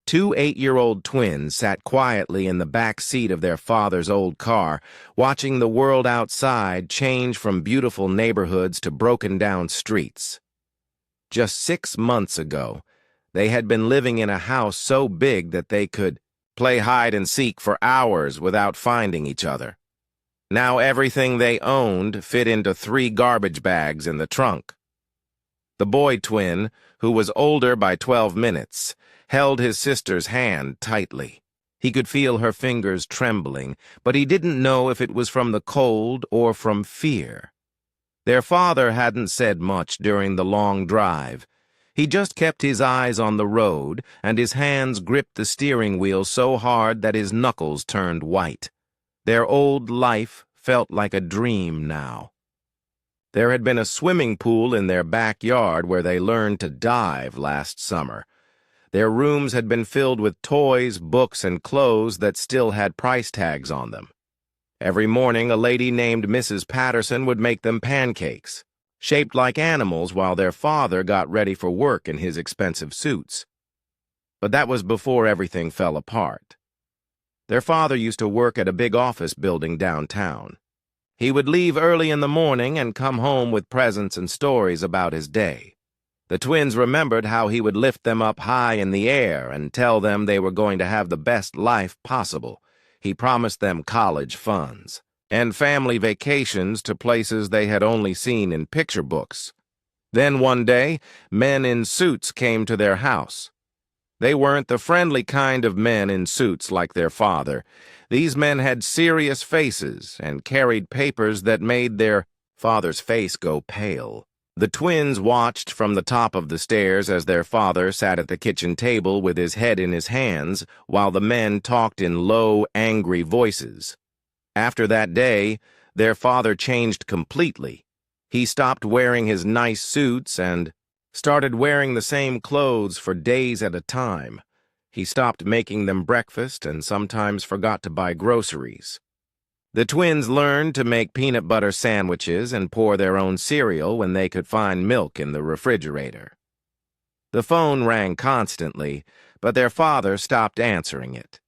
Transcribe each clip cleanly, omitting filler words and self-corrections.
Two 8-year-old twins sat quietly in the back seat of their father's old car, watching the world outside change from beautiful neighborhoods to broken-down streets. Just 6 months ago, they had been living in a house so big that they could play hide-and-seek for hours without finding each other. Now everything they owned fit into 3 garbage bags in the trunk. The boy twin, who was older by 12 minutes, held his sister's hand tightly. He could feel her fingers trembling, but he didn't know if it was from the cold or from fear. Their father hadn't said much during the long drive. He just kept his eyes on the road, and his hands gripped the steering wheel so hard that his knuckles turned white. Their old life felt like a dream now. There had been a swimming pool in their backyard where they learned to dive last summer. Their rooms had been filled with toys, books, and clothes that still had price tags on them. Every morning, a lady named Mrs. Patterson would make them pancakes, shaped like animals, while their father got ready for work in his expensive suits. But that was before everything fell apart. Their father used to work at a big office building downtown. He would leave early in the morning and come home with presents and stories about his day. The twins remembered how he would lift them up high in the air and tell them they were going to have the best life possible. He promised them college funds and family vacations to places they had only seen in picture books. Then one day, men in suits came to their house. They weren't the friendly kind of men in suits like their father. These men had serious faces and carried papers that made their father's face go pale. The twins watched from the top of the stairs as their father sat at the kitchen table with his head in his hands while the men talked in low, angry voices. After that day, their father changed completely. He stopped wearing his nice suits and started wearing the same clothes for days at a time. He stopped making them breakfast and sometimes forgot to buy groceries. The twins learned to make peanut butter sandwiches and pour their own cereal when they could find milk in the refrigerator. The phone rang constantly, but their father stopped answering it.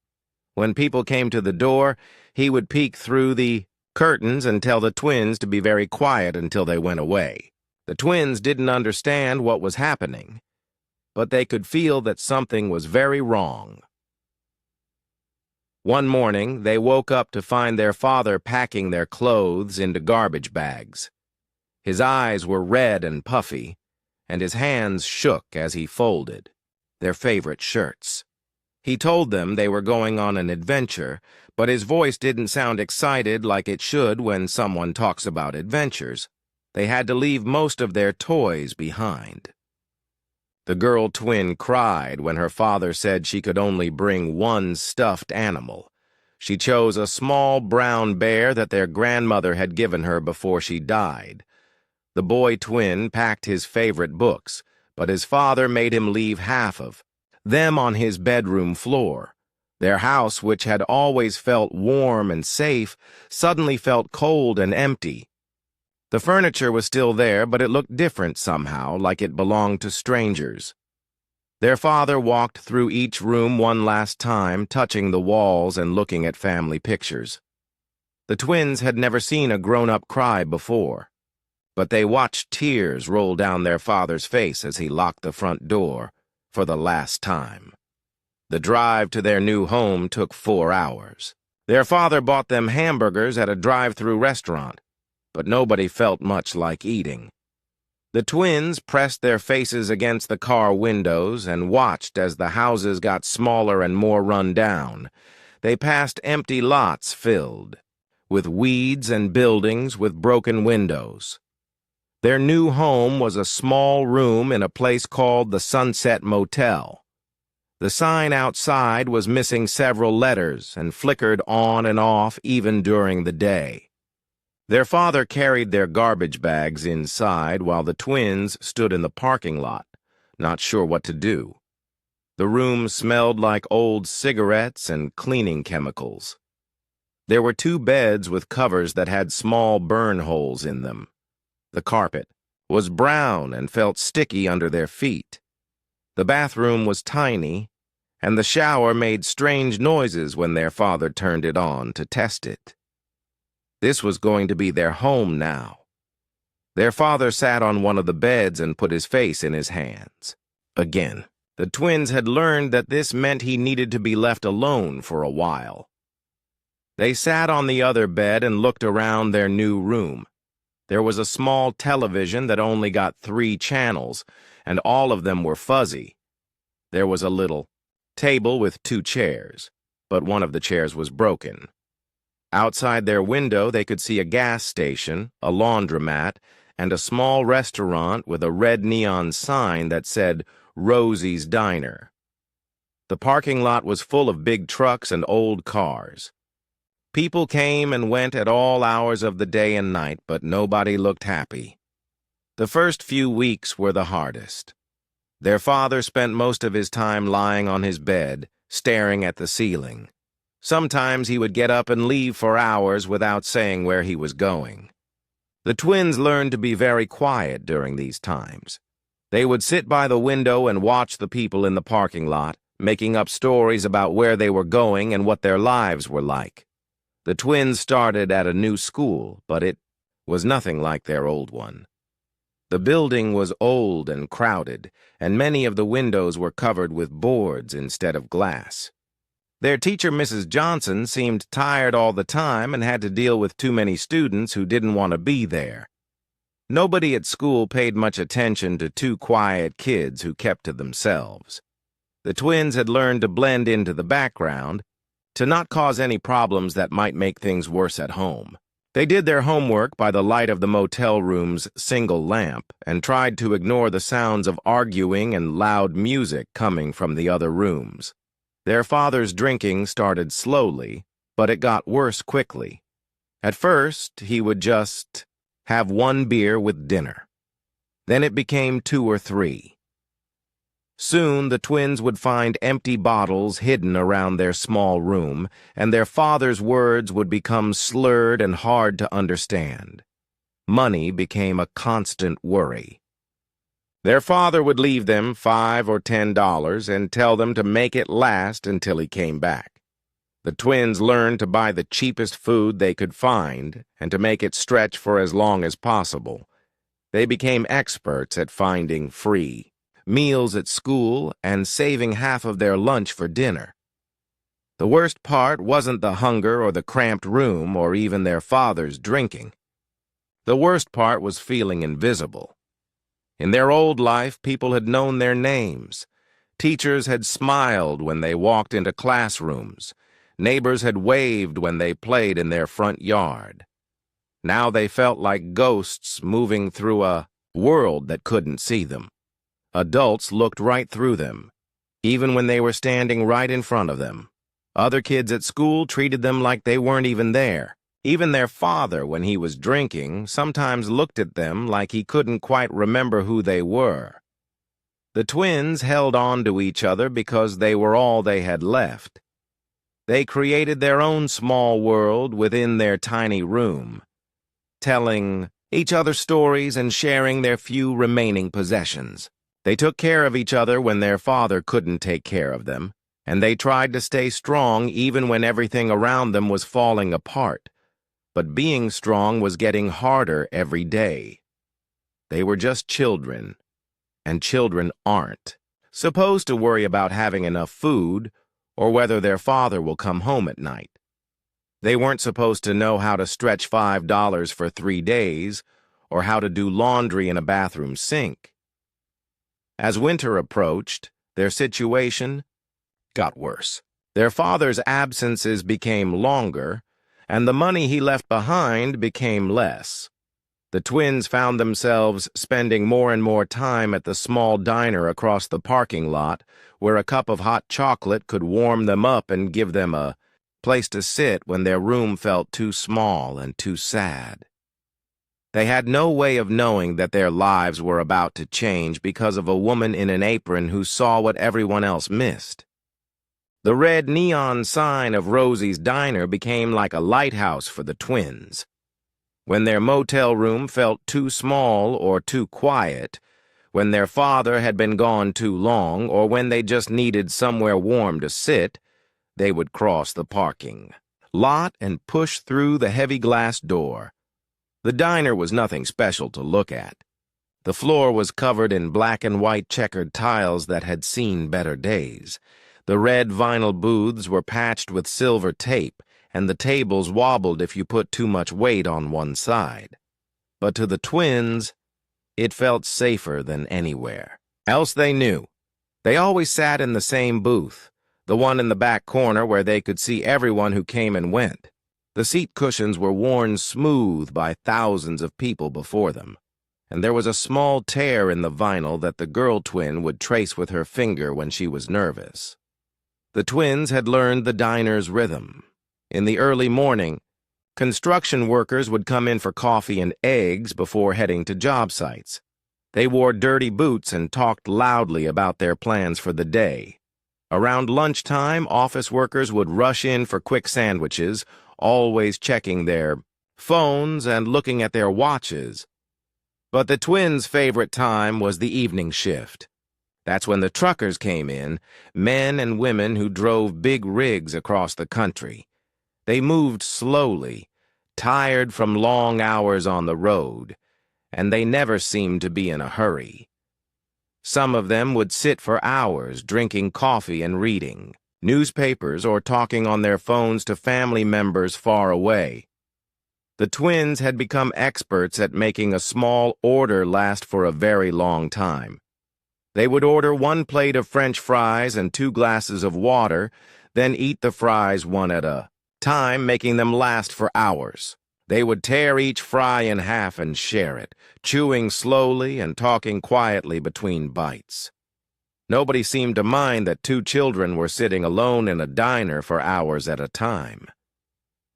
When people came to the door, he would peek through the curtains and tell the twins to be very quiet until they went away. The twins didn't understand what was happening, but they could feel that something was very wrong. One morning, they woke up to find their father packing their clothes into garbage bags. His eyes were red and puffy, and his hands shook as he folded their favorite shirts. He told them they were going on an adventure, but his voice didn't sound excited like it should when someone talks about adventures. They had to leave most of their toys behind. The girl twin cried when her father said she could only bring one stuffed animal. She chose a small brown bear that their grandmother had given her before she died. The boy twin packed his favorite books, but his father made him leave half of them on his bedroom floor. Their house, which had always felt warm and safe, suddenly felt cold and empty. The furniture was still there, but it looked different somehow, like it belonged to strangers. Their father walked through each room one last time, touching the walls and looking at family pictures. The twins had never seen a grown-up cry before, but they watched tears roll down their father's face as he locked the front door for the last time. The drive to their new home took 4 hours. Their father bought them hamburgers at a drive-through restaurant, but nobody felt much like eating. The twins pressed their faces against the car windows and watched as the houses got smaller and more run down. They passed empty lots filled with weeds and buildings with broken windows. Their new home was a small room in a place called the Sunset Motel. The sign outside was missing several letters and flickered on and off even during the day. Their father carried their garbage bags inside while the twins stood in the parking lot, not sure what to do. The room smelled like old cigarettes and cleaning chemicals. There were 2 beds with covers that had small burn holes in them. The carpet was brown and felt sticky under their feet. The bathroom was tiny, and the shower made strange noises when their father turned it on to test it. This was going to be their home now. Their father sat on one of the beds and put his face in his hands. Again, the twins had learned that this meant he needed to be left alone for a while. They sat on the other bed and looked around their new room. There was a small television that only got 3 channels, and all of them were fuzzy. There was a little table with 2 chairs, but one of the chairs was broken. Outside their window, they could see a gas station, a laundromat, and a small restaurant with a red neon sign that said Rosie's Diner. The parking lot was full of big trucks and old cars. People came and went at all hours of the day and night, but nobody looked happy. The first few weeks were the hardest. Their father spent most of his time lying on his bed, staring at the ceiling. Sometimes he would get up and leave for hours without saying where he was going. The twins learned to be very quiet during these times. They would sit by the window and watch the people in the parking lot, making up stories about where they were going and what their lives were like. The twins started at a new school, but it was nothing like their old one. The building was old and crowded, and many of the windows were covered with boards instead of glass. Their teacher, Mrs. Johnson, seemed tired all the time and had to deal with too many students who didn't want to be there. Nobody at school paid much attention to 2 quiet kids who kept to themselves. The twins had learned to blend into the background, to not cause any problems that might make things worse at home. They did their homework by the light of the motel room's single lamp and tried to ignore the sounds of arguing and loud music coming from the other rooms. Their father's drinking started slowly, but it got worse quickly. At first, he would just have 1 beer with dinner. Then it became 2 or 3. Soon the twins would find empty bottles hidden around their small room, and their father's words would become slurred and hard to understand. Money became a constant worry. Their father would leave them $5 or $10 and tell them to make it last until he came back. The twins learned to buy the cheapest food they could find and to make it stretch for as long as possible. They became experts at finding free meals at school and saving half of their lunch for dinner. The worst part wasn't the hunger or the cramped room or even their father's drinking. The worst part was feeling invisible. In their old life, people had known their names. Teachers had smiled when they walked into classrooms. Neighbors had waved when they played in their front yard. Now they felt like ghosts moving through a world that couldn't see them. Adults looked right through them, even when they were standing right in front of them. Other kids at school treated them like they weren't even there. Even their father, when he was drinking, sometimes looked at them like he couldn't quite remember who they were. The twins held on to each other because they were all they had left. They created their own small world within their tiny room, telling each other stories and sharing their few remaining possessions. They took care of each other when their father couldn't take care of them, and they tried to stay strong even when everything around them was falling apart. But being strong was getting harder every day. They were just children, and children aren't supposed to worry about having enough food or whether their father will come home at night. They weren't supposed to know how to stretch $5 for 3 days or how to do laundry in a bathroom sink. As winter approached, their situation got worse. Their father's absences became longer, and the money he left behind became less. The twins found themselves spending more and more time at the small diner across the parking lot, where a cup of hot chocolate could warm them up and give them a place to sit when their room felt too small and too sad. They had no way of knowing that their lives were about to change because of a woman in an apron who saw what everyone else missed. The red neon sign of Rosie's Diner became like a lighthouse for the twins. When their motel room felt too small or too quiet, When their father had been gone too long, or when they just needed somewhere warm to sit, they would cross the parking lot and push through the heavy glass door. The diner was nothing special to look at. The floor was covered in black and white checkered tiles that had seen better days. The red vinyl booths were patched with silver tape, and the tables wobbled if you put too much weight on one side. But to the twins, it felt safer than anywhere. Else they knew. They always sat in the same booth, the one in the back corner where they could see everyone who came and went. The seat cushions were worn smooth by thousands of people before them, and there was a small tear in the vinyl that the girl twin would trace with her finger when she was nervous. The twins had learned the diner's rhythm. In the early morning, construction workers would come in for coffee and eggs before heading to job sites. They wore dirty boots and talked loudly about their plans for the day. Around lunchtime, office workers would rush in for quick sandwiches, always checking their phones and looking at their watches. But the twins' favorite time was the evening shift. That's when the truckers came in, men and women who drove big rigs across the country. They moved slowly, tired from long hours on the road, and they never seemed to be in a hurry. Some of them would sit for hours drinking coffee and reading newspapers or talking on their phones to family members far away. The twins had become experts at making a small order last for a very long time. They would order 1 plate of French fries and 2 glasses of water, then eat the fries one at a time, making them last for hours. They would tear each fry in half and share it, chewing slowly and talking quietly between bites. Nobody seemed to mind that 2 children were sitting alone in a diner for hours at a time.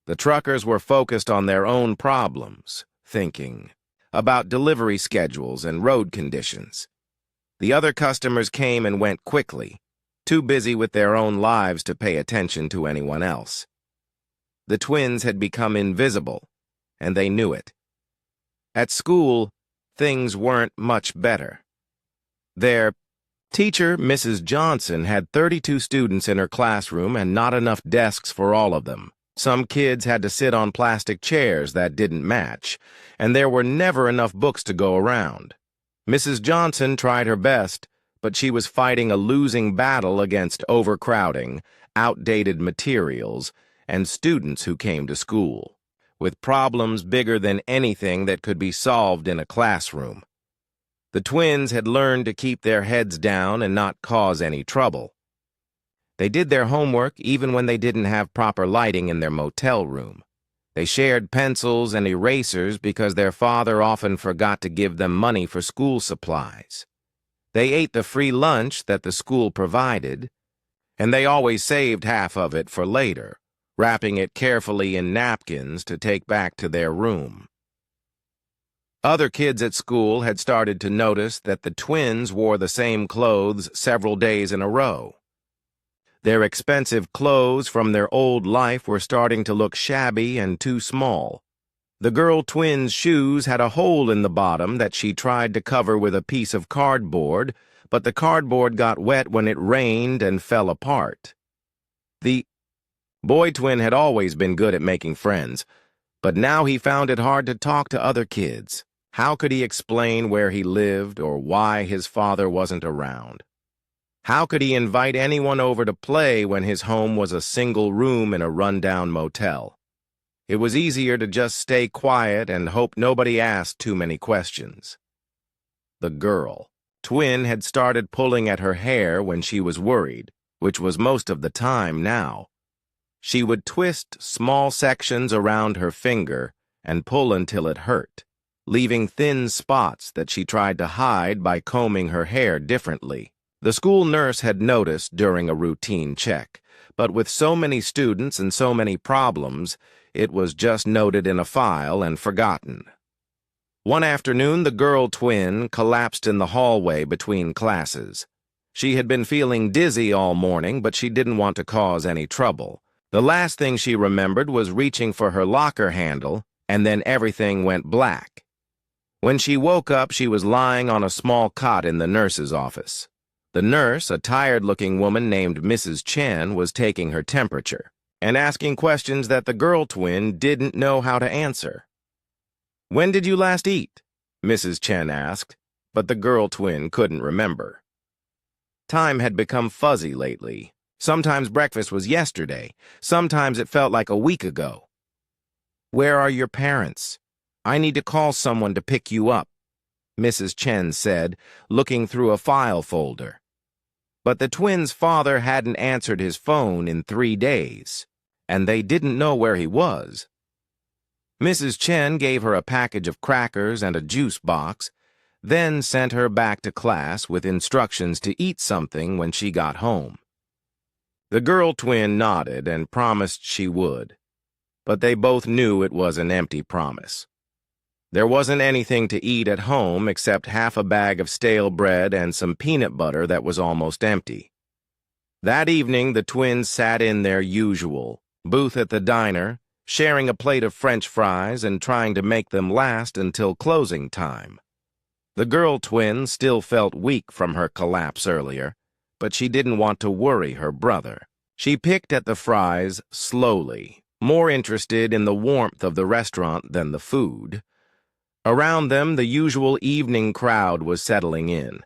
The truckers were focused on their own problems, thinking about delivery schedules and road conditions. The other customers came and went quickly, too busy with their own lives to pay attention to anyone else. The twins had become invisible, and they knew it. At school, things weren't much better. Their teacher, Mrs. Johnson, had 32 students in her classroom and not enough desks for all of them. Some kids had to sit on plastic chairs that didn't match, and there were never enough books to go around. Mrs. Johnson tried her best, but she was fighting a losing battle against overcrowding, outdated materials, and students who came to school, with problems bigger than anything that could be solved in a classroom. The twins had learned to keep their heads down and not cause any trouble. They did their homework even when they didn't have proper lighting in their motel room. They shared pencils and erasers because their father often forgot to give them money for school supplies. They ate the free lunch that the school provided, and they always saved half of it for later, wrapping it carefully in napkins to take back to their room. Other kids at school had started to notice that the twins wore the same clothes several days in a row. Their expensive clothes from their old life were starting to look shabby and too small. The girl twin's shoes had a hole in the bottom that she tried to cover with a piece of cardboard, but the cardboard got wet when it rained and fell apart. The boy twin had always been good at making friends, but now he found it hard to talk to other kids. How could he explain where he lived or why his father wasn't around? How could he invite anyone over to play when his home was a single room in a rundown motel? It was easier to just stay quiet and hope nobody asked too many questions. The girl twin had started pulling at her hair when she was worried, which was most of the time now. She would twist small sections around her finger and pull until it hurt, leaving thin spots that she tried to hide by combing her hair differently. The school nurse had noticed during a routine check, but with so many students and so many problems, it was just noted in a file and forgotten. One afternoon, the girl twin collapsed in the hallway between classes. She had been feeling dizzy all morning, but she didn't want to cause any trouble. The last thing she remembered was reaching for her locker handle, and then everything went black. When she woke up, she was lying on a small cot in the nurse's office. The nurse, a tired-looking woman named Mrs. Chen, was taking her temperature and asking questions that the girl twin didn't know how to answer. "When did you last eat?" Mrs. Chen asked, but the girl twin couldn't remember. Time had become fuzzy lately. Sometimes breakfast was yesterday. Sometimes it felt like a week ago. "Where are your parents? I need to call someone to pick you up," Mrs. Chen said, looking through a file folder. But the twins' father hadn't answered his phone in 3 days, and they didn't know where he was. Mrs. Chen gave her a package of crackers and a juice box, then sent her back to class with instructions to eat something when she got home. The girl twin nodded and promised she would, but they both knew it was an empty promise. There wasn't anything to eat at home except half a bag of stale bread and some peanut butter that was almost empty. That evening, the twins sat in their usual booth at the diner, sharing a plate of French fries and trying to make them last until closing time. The girl twin still felt weak from her collapse earlier, but she didn't want to worry her brother. She picked at the fries slowly, more interested in the warmth of the restaurant than the food. Around them, the usual evening crowd was settling in.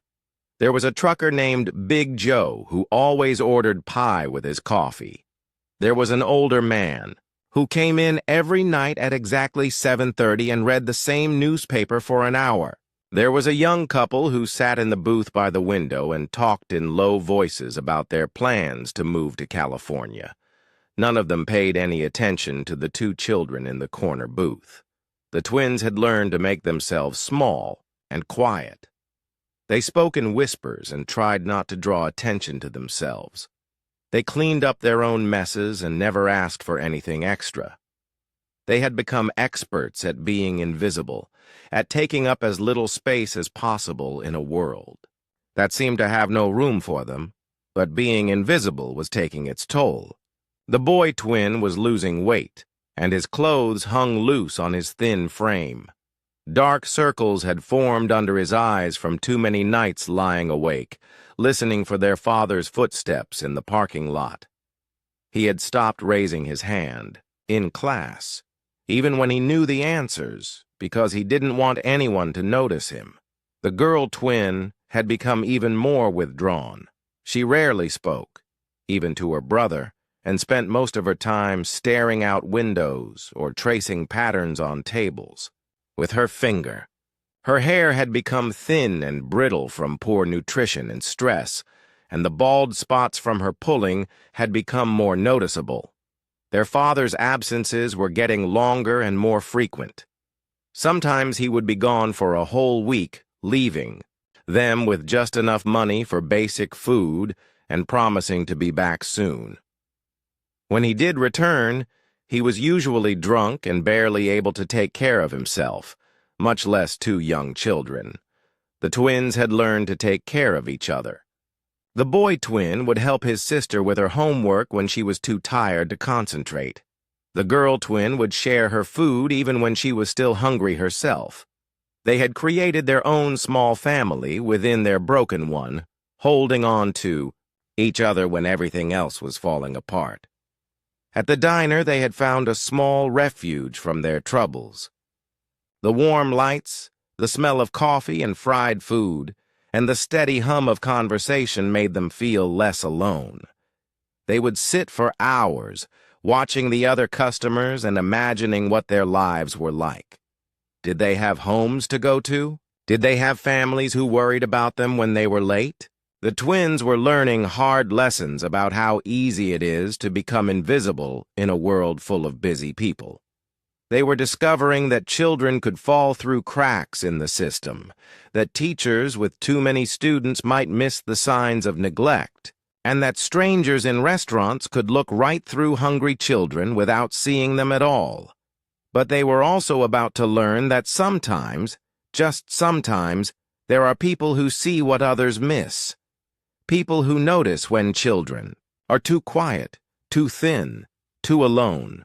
There was a trucker named Big Joe who always ordered pie with his coffee. There was an older man who came in every night at exactly 7:30 and read the same newspaper for an hour. There was a young couple who sat in the booth by the window and talked in low voices about their plans to move to California. None of them paid any attention to the 2 children in the corner booth. The twins had learned to make themselves small and quiet. They spoke in whispers and tried not to draw attention to themselves. They cleaned up their own messes and never asked for anything extra. They had become experts at being invisible, at taking up as little space as possible in a world that seemed to have no room for them, but being invisible was taking its toll. The boy twin was losing weight, and his clothes hung loose on his thin frame. Dark circles had formed under his eyes from too many nights lying awake, listening for their father's footsteps in the parking lot. He had stopped raising his hand, in class, even when he knew the answers, because he didn't want anyone to notice him. The girl twin had become even more withdrawn. She rarely spoke, even to her brother, and spent most of her time staring out windows or tracing patterns on tables with her finger. Her hair had become thin and brittle from poor nutrition and stress, and the bald spots from her pulling had become more noticeable. Their father's absences were getting longer and more frequent. Sometimes he would be gone for a whole week, leaving them with just enough money for basic food and promising to be back soon. When he did return, he was usually drunk and barely able to take care of himself, much less 2 young children. The twins had learned to take care of each other. The boy twin would help his sister with her homework when she was too tired to concentrate. The girl twin would share her food even when she was still hungry herself. They had created their own small family within their broken one, holding on to each other when everything else was falling apart. At the diner, they had found a small refuge from their troubles. The warm lights, the smell of coffee and fried food, and the steady hum of conversation made them feel less alone. They would sit for hours, watching the other customers and imagining what their lives were like. Did they have homes to go to? Did they have families who worried about them when they were late? The twins were learning hard lessons about how easy it is to become invisible in a world full of busy people. They were discovering that children could fall through cracks in the system, that teachers with too many students might miss the signs of neglect, and that strangers in restaurants could look right through hungry children without seeing them at all. But they were also about to learn that sometimes, just sometimes, there are people who see what others miss. People who notice when children are too quiet, too thin, too alone.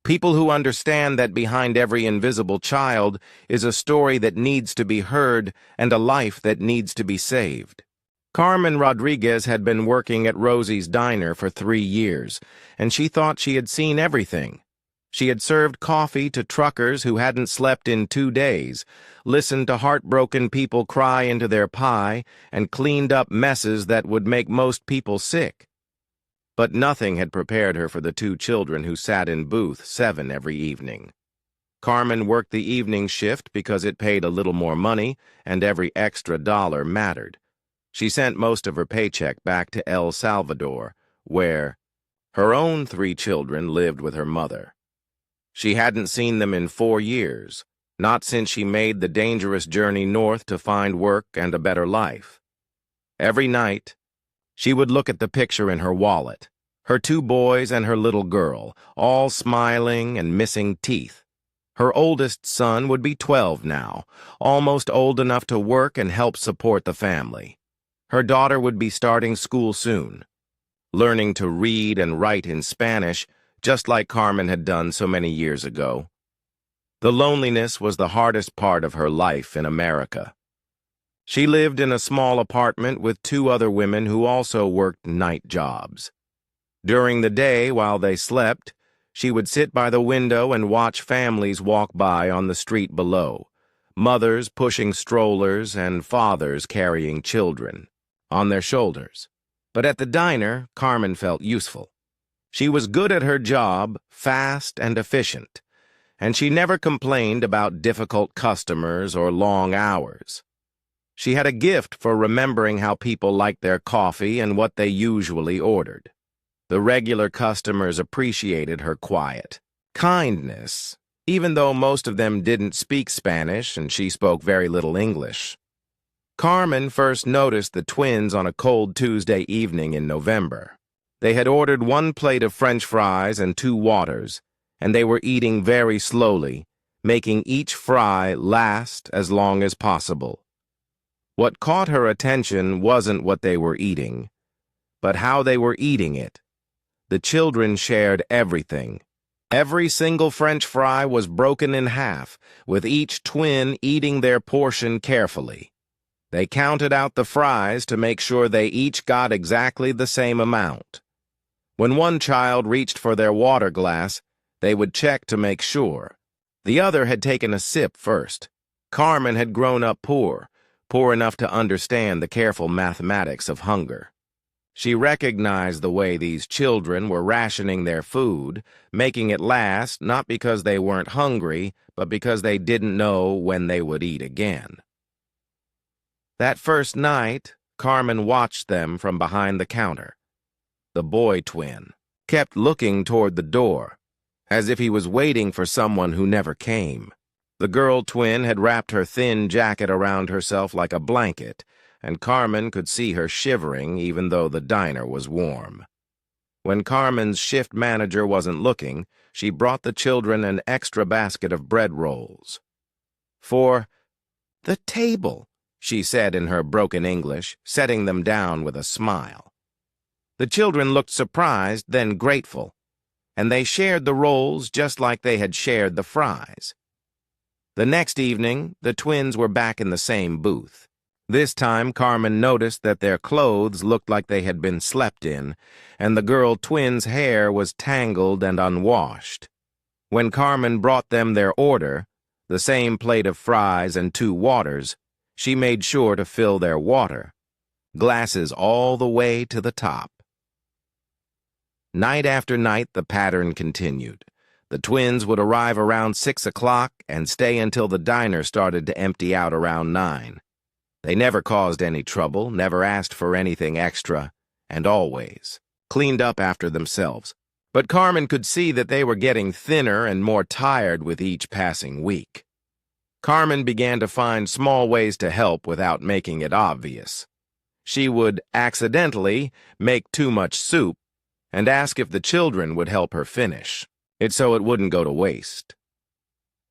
People who understand that behind every invisible child is a story that needs to be heard and a life that needs to be saved. Carmen Rodriguez had been working at Rosie's Diner for 3 years, and she thought she had seen everything. She had served coffee to truckers who hadn't slept in 2 days, listened to heartbroken people cry into their pie, and cleaned up messes that would make most people sick. But nothing had prepared her for the 2 children who sat in booth 7 every evening. Carmen worked the evening shift because it paid a little more money, and every extra dollar mattered. She sent most of her paycheck back to El Salvador, where her own 3 children lived with her mother. She hadn't seen them in 4 years, not since she made the dangerous journey north to find work and a better life. Every night, she would look at the picture in her wallet, her 2 boys and her little girl, all smiling and missing teeth. Her oldest son would be 12 now, almost old enough to work and help support the family. Her daughter would be starting school soon, learning to read and write in Spanish, just like Carmen had done so many years ago. The loneliness was the hardest part of her life in America. She lived in a small apartment with 2 other women who also worked night jobs. During the day, while they slept, she would sit by the window and watch families walk by on the street below, mothers pushing strollers and fathers carrying children on their shoulders. But at the diner, Carmen felt useful. She was good at her job, fast and efficient, and she never complained about difficult customers or long hours. She had a gift for remembering how people liked their coffee and what they usually ordered. The regular customers appreciated her quiet kindness, even though most of them didn't speak Spanish and she spoke very little English. Carmen first noticed the twins on a cold Tuesday evening in November. They had ordered 1 plate of French fries and 2 waters, and they were eating very slowly, making each fry last as long as possible. What caught her attention wasn't what they were eating, but how they were eating it. The children shared everything. Every single French fry was broken in half, with each twin eating their portion carefully. They counted out the fries to make sure they each got exactly the same amount. When one child reached for their water glass, they would check to make sure. The other had taken a sip first. Carmen had grown up poor enough to understand the careful mathematics of hunger. She recognized the way these children were rationing their food, making it last not because they weren't hungry, but because they didn't know when they would eat again. That first night, Carmen watched them from behind the counter. The boy twin kept looking toward the door, as if he was waiting for someone who never came. The girl twin had wrapped her thin jacket around herself like a blanket, and Carmen could see her shivering even though the diner was warm. When Carmen's shift manager wasn't looking, she brought the children an extra basket of bread rolls. "For the table," she said in her broken English, setting them down with a smile. The children looked surprised, then grateful, and they shared the rolls just like they had shared the fries. The next evening, the twins were back in the same booth. This time, Carmen noticed that their clothes looked like they had been slept in, and the girl twins' hair was tangled and unwashed. When Carmen brought them their order, the same plate of fries and 2 waters, she made sure to fill their water, glasses all the way to the top. Night after night, the pattern continued. The twins would arrive around 6 o'clock and stay until the diner started to empty out around 9. They never caused any trouble, never asked for anything extra, and always cleaned up after themselves. But Carmen could see that they were getting thinner and more tired with each passing week. Carmen began to find small ways to help without making it obvious. She would accidentally make too much soup and ask if the children would help her finish it so it wouldn't go to waste.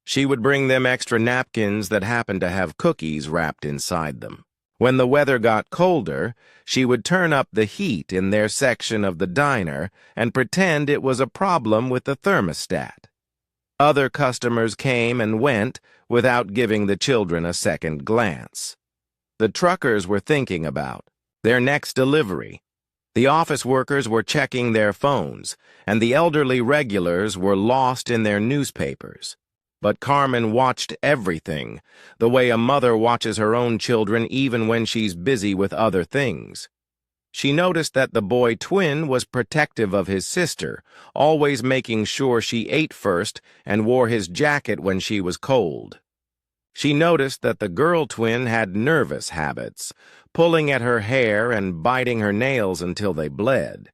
She would bring them extra napkins that happened to have cookies wrapped inside them. When the weather got colder, she would turn up the heat in their section of the diner and pretend it was a problem with the thermostat. Other customers came and went without giving the children a second glance. The truckers were thinking about their next delivery. The office workers were checking their phones, and the elderly regulars were lost in their newspapers. But Carmen watched everything, the way a mother watches her own children even when she's busy with other things. She noticed that the boy twin was protective of his sister, always making sure she ate first and wore his jacket when she was cold. She noticed that the girl twin had nervous habits, pulling at her hair and biting her nails until they bled.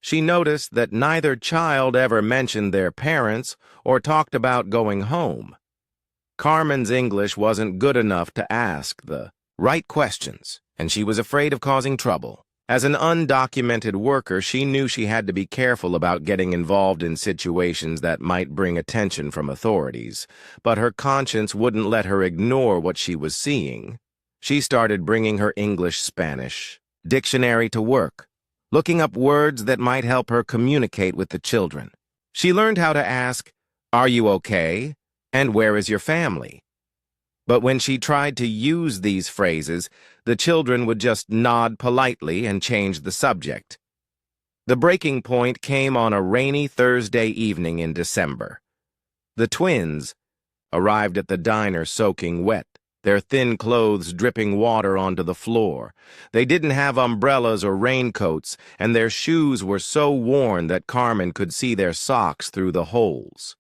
She noticed that neither child ever mentioned their parents or talked about going home. Carmen's English wasn't good enough to ask the right questions, and she was afraid of causing trouble. As an undocumented worker, she knew she had to be careful about getting involved in situations that might bring attention from authorities, but her conscience wouldn't let her ignore what she was seeing. She started bringing her English-Spanish dictionary to work, looking up words that might help her communicate with the children. She learned how to ask, "Are you okay?" and "Where is your family?" But when she tried to use these phrases, the children would just nod politely and change the subject. The breaking point came on a rainy Thursday evening in December. The twins arrived at the diner soaking wet, their thin clothes dripping water onto the floor. They didn't have umbrellas or raincoats, and their shoes were so worn that Carmen could see their socks through the holes.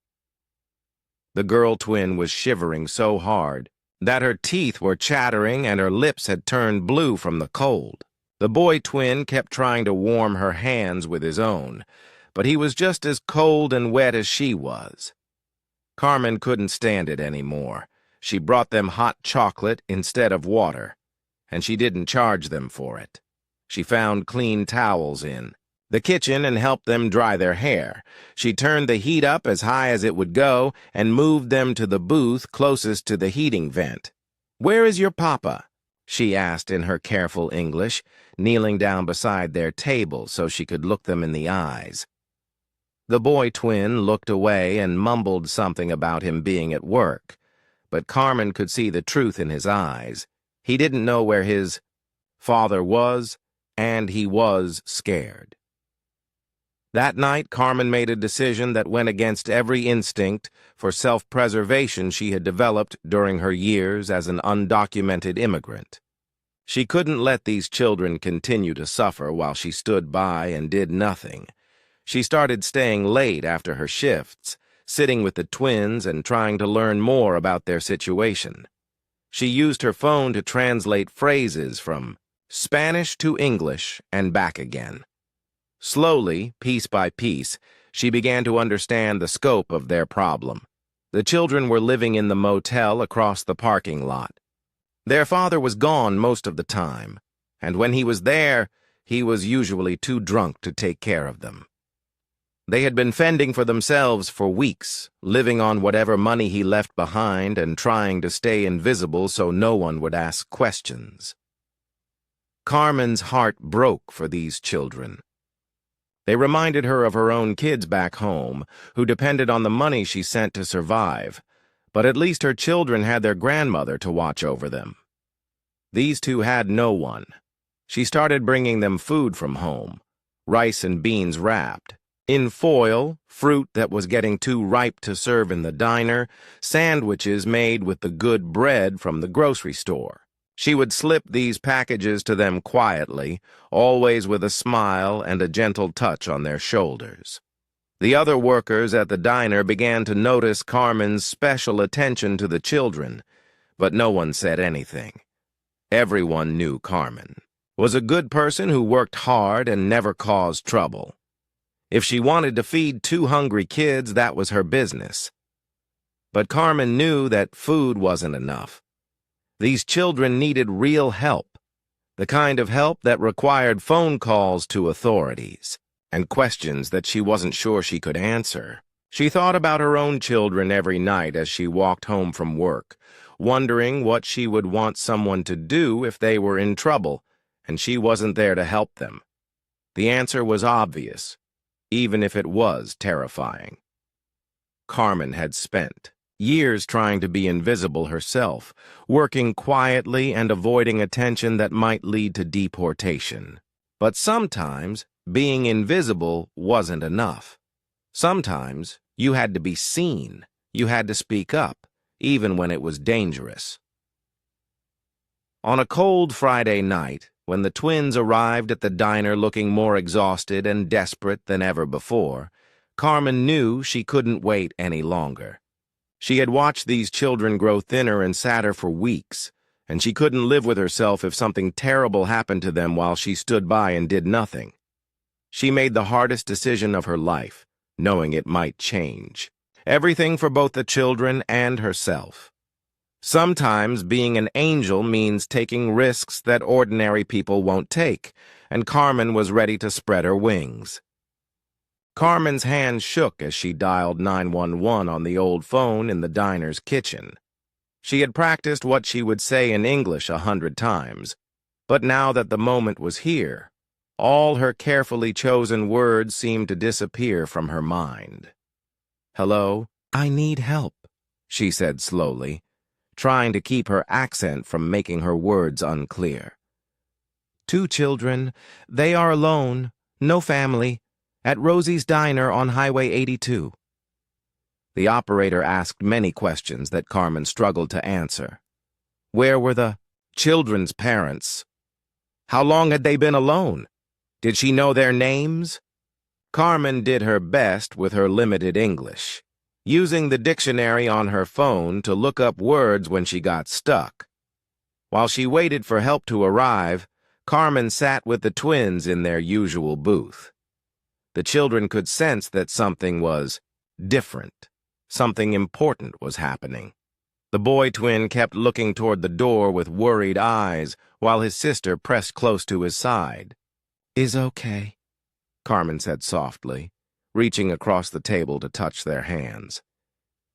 The girl twin was shivering so hard that her teeth were chattering and her lips had turned blue from the cold. The boy twin kept trying to warm her hands with his own, but he was just as cold and wet as she was. Carmen couldn't stand it anymore. She brought them hot chocolate instead of water, and she didn't charge them for it. She found clean towels in the kitchen and helped them dry their hair. She turned the heat up as high as it would go and moved them to the booth closest to the heating vent. "Where is your papa?" she asked in her careful English, kneeling down beside their table so she could look them in the eyes. The boy twin looked away and mumbled something about him being at work, but Carmen could see the truth in his eyes. He didn't know where his father was, and he was scared. That night, Carmen made a decision that went against every instinct for self-preservation she had developed during her years as an undocumented immigrant. She couldn't let these children continue to suffer while she stood by and did nothing. She started staying late after her shifts, sitting with the twins and trying to learn more about their situation. She used her phone to translate phrases from Spanish to English and back again. Slowly, piece by piece, she began to understand the scope of their problem. The children were living in the motel across the parking lot. Their father was gone most of the time, and when he was there, he was usually too drunk to take care of them. They had been fending for themselves for weeks, living on whatever money he left behind and trying to stay invisible so no one would ask questions. Carmen's heart broke for these children. They reminded her of her own kids back home, who depended on the money she sent to survive, but at least her children had their grandmother to watch over them. These two had no one. She started bringing them food from home, rice and beans wrapped, in foil, fruit that was getting too ripe to serve in the diner, sandwiches made with the good bread from the grocery store. She would slip these packages to them quietly, always with a smile and a gentle touch on their shoulders. The other workers at the diner began to notice Carmen's special attention to the children, but no one said anything. Everyone knew Carmen was a good person who worked hard and never caused trouble. If she wanted to feed 2 hungry kids, that was her business. But Carmen knew that food wasn't enough. These children needed real help, the kind of help that required phone calls to authorities and questions that she wasn't sure she could answer. She thought about her own children every night as she walked home from work, wondering what she would want someone to do if they were in trouble and she wasn't there to help them. The answer was obvious, even if it was terrifying. Carmen had spent years trying to be invisible herself, working quietly and avoiding attention that might lead to deportation. But sometimes, being invisible wasn't enough. Sometimes, you had to be seen. You had to speak up, even when it was dangerous. On a cold Friday night, when the twins arrived at the diner looking more exhausted and desperate than ever before, Carmen knew she couldn't wait any longer. She had watched these children grow thinner and sadder for weeks, and she couldn't live with herself if something terrible happened to them while she stood by and did nothing. She made the hardest decision of her life, knowing it might change. Everything for both the children and herself. Sometimes being an angel means taking risks that ordinary people won't take, and Carmen was ready to spread her wings. Carmen's hand shook as she dialed 911 on the old phone in the diner's kitchen. She had practiced what she would say in English 100 times, but now that the moment was here, all her carefully chosen words seemed to disappear from her mind. "Hello, I need help," she said slowly, trying to keep her accent from making her words unclear. "2 children. They are alone, no family, at Rosie's Diner on Highway 82. The operator asked many questions that Carmen struggled to answer. Where were the children's parents? How long had they been alone? Did she know their names? Carmen did her best with her limited English, using the dictionary on her phone to look up words when she got stuck. While she waited for help to arrive, Carmen sat with the twins in their usual booth. The children could sense that something was different. Something important was happening. The boy twin kept looking toward the door with worried eyes, while his sister pressed close to his side. "Is okay," Carmen said softly, reaching across the table to touch their hands.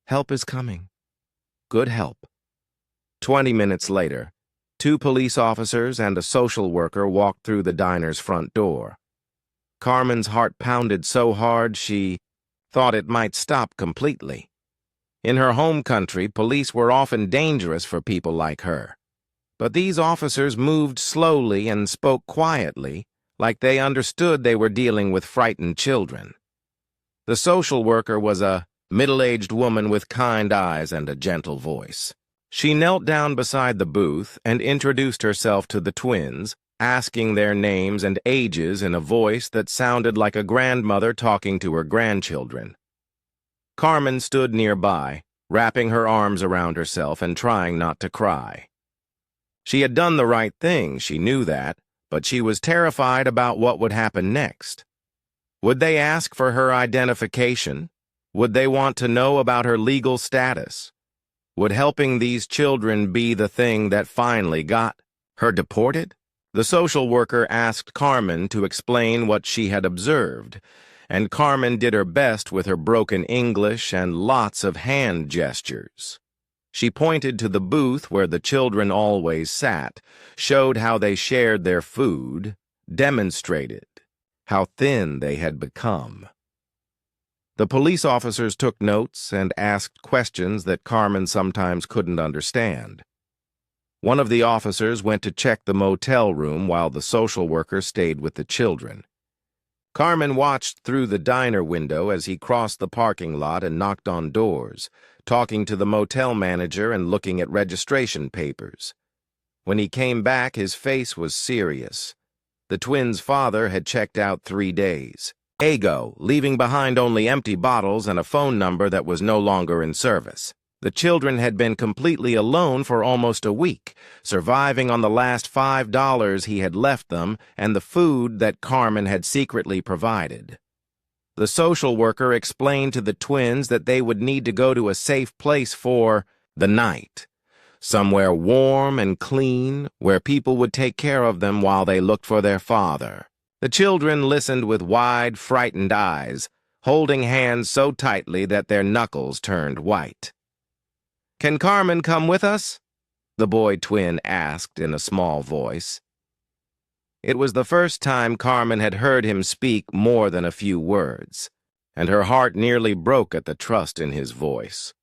"Help is coming. Good help." 20 minutes later, 2 police officers and a social worker walked through the diner's front door. Carmen's heart pounded so hard she thought it might stop completely. In her home country, police were often dangerous for people like her. But these officers moved slowly and spoke quietly, like they understood they were dealing with frightened children. The social worker was a middle-aged woman with kind eyes and a gentle voice. She knelt down beside the booth and introduced herself to the twins, asking their names and ages in a voice that sounded like a grandmother talking to her grandchildren. Carmen stood nearby, wrapping her arms around herself and trying not to cry. She had done the right thing, she knew that, but she was terrified about what would happen next. Would they ask for her identification? Would they want to know about her legal status? Would helping these children be the thing that finally got her deported? The social worker asked Carmen to explain what she had observed, and Carmen did her best with her broken English and lots of hand gestures. She pointed to the booth where the children always sat, showed how they shared their food, demonstrated how thin they had become. The police officers took notes and asked questions that Carmen sometimes couldn't understand. One of the officers went to check the motel room while the social worker stayed with the children. Carmen watched through the diner window as he crossed the parking lot and knocked on doors, talking to the motel manager and looking at registration papers. When he came back, his face was serious. The twins' father had checked out 3 days ago, leaving behind only empty bottles and a phone number that was no longer in service. The children had been completely alone for almost a week, surviving on the last $5 he had left them and the food that Carmen had secretly provided. The social worker explained to the twins that they would need to go to a safe place for the night, somewhere warm and clean where people would take care of them while they looked for their father. The children listened with wide, frightened eyes, holding hands so tightly that their knuckles turned white. "Can Carmen come with us?" the boy twin asked in a small voice. It was the first time Carmen had heard him speak more than a few words, and her heart nearly broke at the trust in his voice.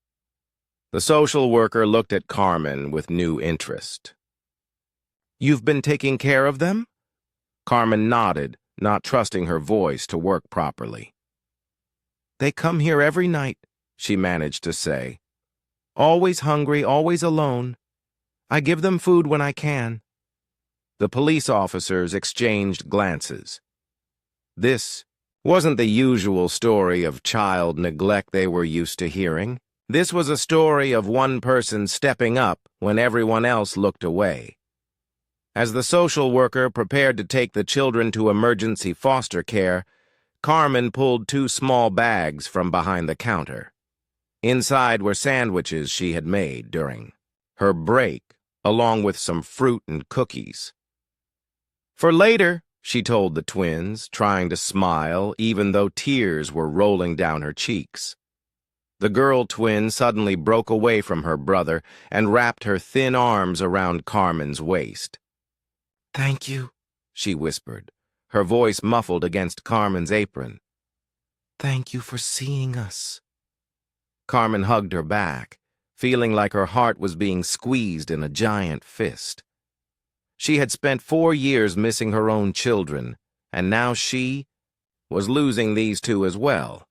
The social worker looked at Carmen with new interest. "You've been taking care of them?" Carmen nodded, not trusting her voice to work properly. "They come here every night," she managed to say. "Always hungry, always alone. I give them food when I can." The police officers exchanged glances. This wasn't the usual story of child neglect they were used to hearing. This was a story of one person stepping up when everyone else looked away. As the social worker prepared to take the children to emergency foster care, Carmen pulled 2 small bags from behind the counter. Inside were sandwiches she had made during her break, along with some fruit and cookies. "For later," she told the twins, trying to smile even though tears were rolling down her cheeks. The girl twin suddenly broke away from her brother and wrapped her thin arms around Carmen's waist. "Thank you," she whispered, her voice muffled against Carmen's apron. "Thank you for seeing us." Carmen hugged her back, feeling like her heart was being squeezed in a giant fist. She had spent 4 years missing her own children, and now she was losing these 2 as well.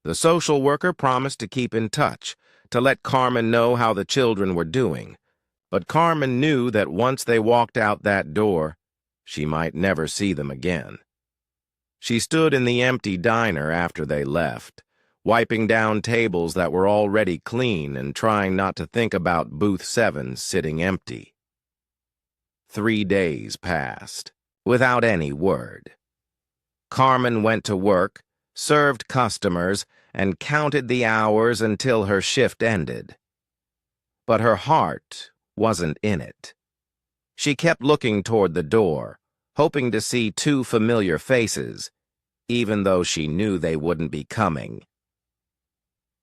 The social worker promised to keep in touch, to let Carmen know how the children were doing. But Carmen knew that once they walked out that door, she might never see them again. She stood in the empty diner after they left, wiping down tables that were already clean and trying not to think about Booth 7 sitting empty. 3 days passed, without any word. Carmen went to work, served customers, and counted the hours until her shift ended. But her heart wasn't in it. She kept looking toward the door, hoping to see 2 familiar faces, even though she knew they wouldn't be coming.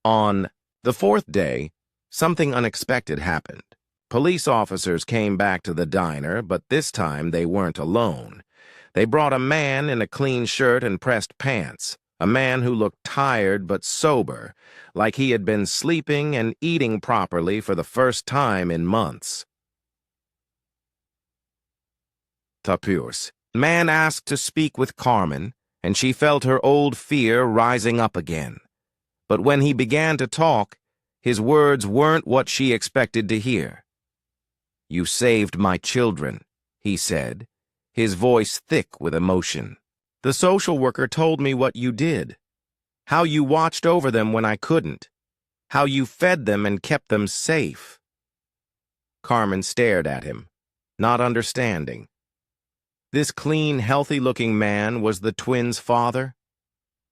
On the 4th day, something unexpected happened. Police officers came back to the diner, but this time they weren't alone. They brought a man in a clean shirt and pressed pants, a man who looked tired but sober, like he had been sleeping and eating properly for the first time in months. "Tapurs." Man asked to speak with Carmen, and she felt her old fear rising up again. But when he began to talk, his words weren't what she expected to hear. "You saved my children," he said, his voice thick with emotion. "The social worker told me what you did, how you watched over them when I couldn't, how you fed them and kept them safe." Carmen stared at him, not understanding. This clean, healthy-looking man was the twins' father,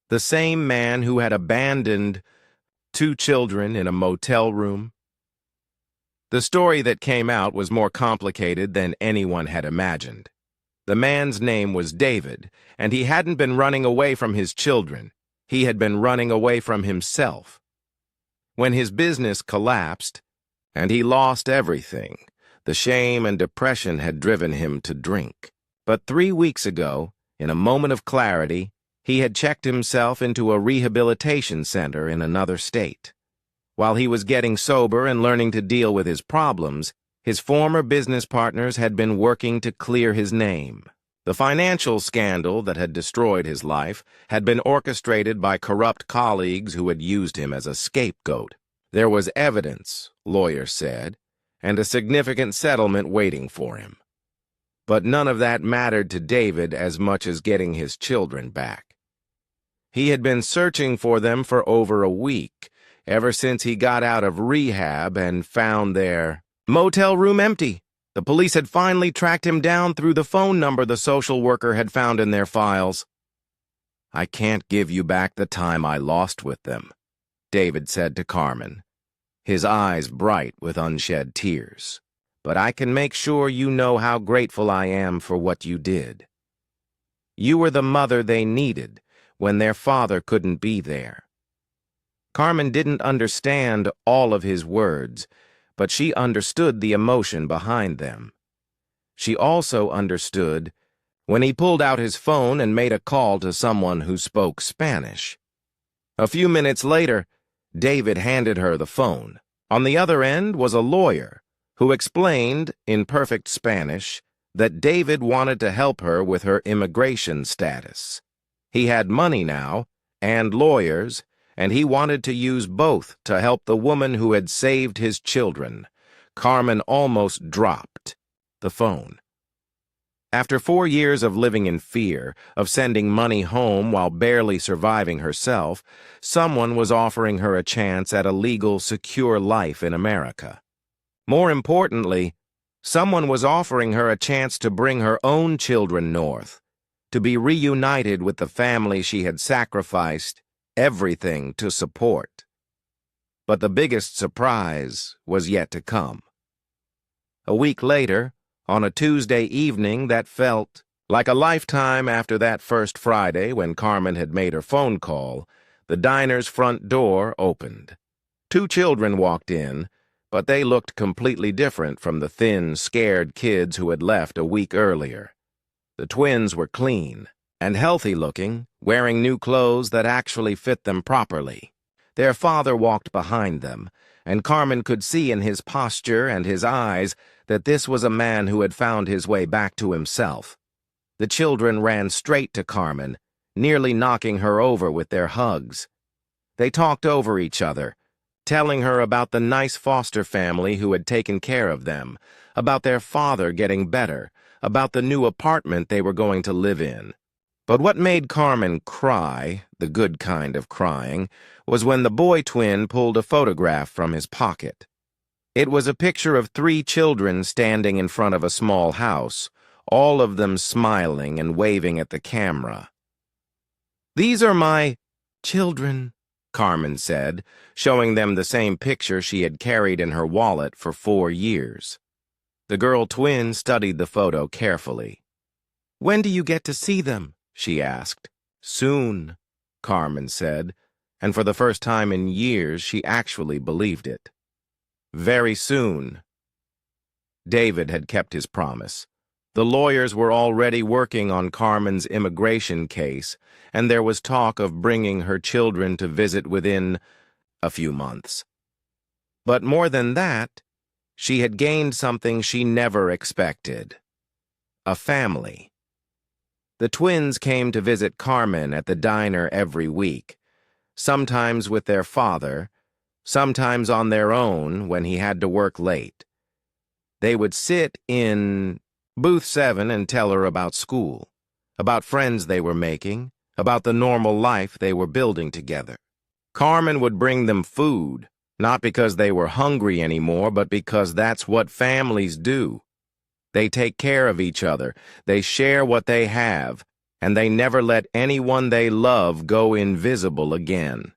the same man who had abandoned 2 children in a motel room. The story that came out was more complicated than anyone had imagined. The man's name was David, and he hadn't been running away from his children. He had been running away from himself. When his business collapsed, and he lost everything, the shame and depression had driven him to drink. But 3 weeks ago, in a moment of clarity, he had checked himself into a rehabilitation center in another state. While he was getting sober and learning to deal with his problems, his former business partners had been working to clear his name. The financial scandal that had destroyed his life had been orchestrated by corrupt colleagues who had used him as a scapegoat. There was evidence, lawyers said, and a significant settlement waiting for him. But none of that mattered to David as much as getting his children back. He had been searching for them for over a week, ever since he got out of rehab and found their motel room empty. The police had finally tracked him down through the phone number the social worker had found in their files. "I can't give you back the time I lost with them," David said to Carmen, his eyes bright with unshed tears. "But I can make sure you know how grateful I am for what you did. You were the mother they needed when their father couldn't be there." Carmen didn't understand all of his words, but she understood the emotion behind them. She also understood when he pulled out his phone and made a call to someone who spoke Spanish. A few minutes later, David handed her the phone. On the other end was a lawyer who explained, in perfect Spanish, that David wanted to help her with her immigration status. He had money now, and lawyers, and he wanted to use both to help the woman who had saved his children. Carmen almost dropped the phone. After 4 years of living in fear, of sending money home while barely surviving herself, someone was offering her a chance at a legal, secure life in America. More importantly, someone was offering her a chance to bring her own children north, to be reunited with the family she had sacrificed everything to support. But the biggest surprise was yet to come. A week later, on a Tuesday evening that felt like a lifetime after that first Friday when Carmen had made her phone call, the diner's front door opened. 2 children walked in, but they looked completely different from the thin, scared kids who had left a week earlier. The twins were clean and healthy-looking, wearing new clothes that actually fit them properly. Their father walked behind them, and Carmen could see in his posture and his eyes that this was a man who had found his way back to himself. The children ran straight to Carmen, nearly knocking her over with their hugs. They talked over each other, telling her about the nice foster family who had taken care of them, about their father getting better, about the new apartment they were going to live in. But what made Carmen cry, the good kind of crying, was when the boy twin pulled a photograph from his pocket. It was a picture of 3 children standing in front of a small house, all of them smiling and waving at the camera. "These are my children," Carmen said, showing them the same picture she had carried in her wallet for 4 years. The girl twin studied the photo carefully. "When do you get to see them?" she asked. "Soon," Carmen said, and for the first time in years she actually believed it. Very soon. David had kept his promise. The lawyers were already working on Carmen's immigration case, and there was talk of bringing her children to visit within a few months. But more than that, she had gained something she never expected: a family. The twins came to visit Carmen at the diner every week, sometimes with their father, sometimes on their own when he had to work late. They would sit in booth 7 and tell her about school, about friends they were making, about the normal life they were building together. Carmen would bring them food, not because they were hungry anymore, but because that's what families do. They take care of each other, they share what they have, and they never let anyone they love go invisible again.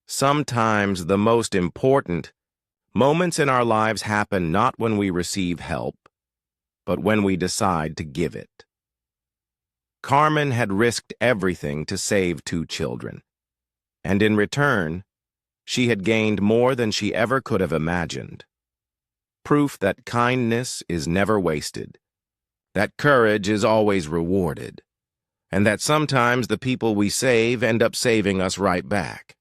Sometimes the most important moments in our lives happen not when we receive help, but when we decide to give it. Carmen had risked everything to save 2 children, and in return, she had gained more than she ever could have imagined. Proof that kindness is never wasted, that courage is always rewarded, and that sometimes the people we save end up saving us right back.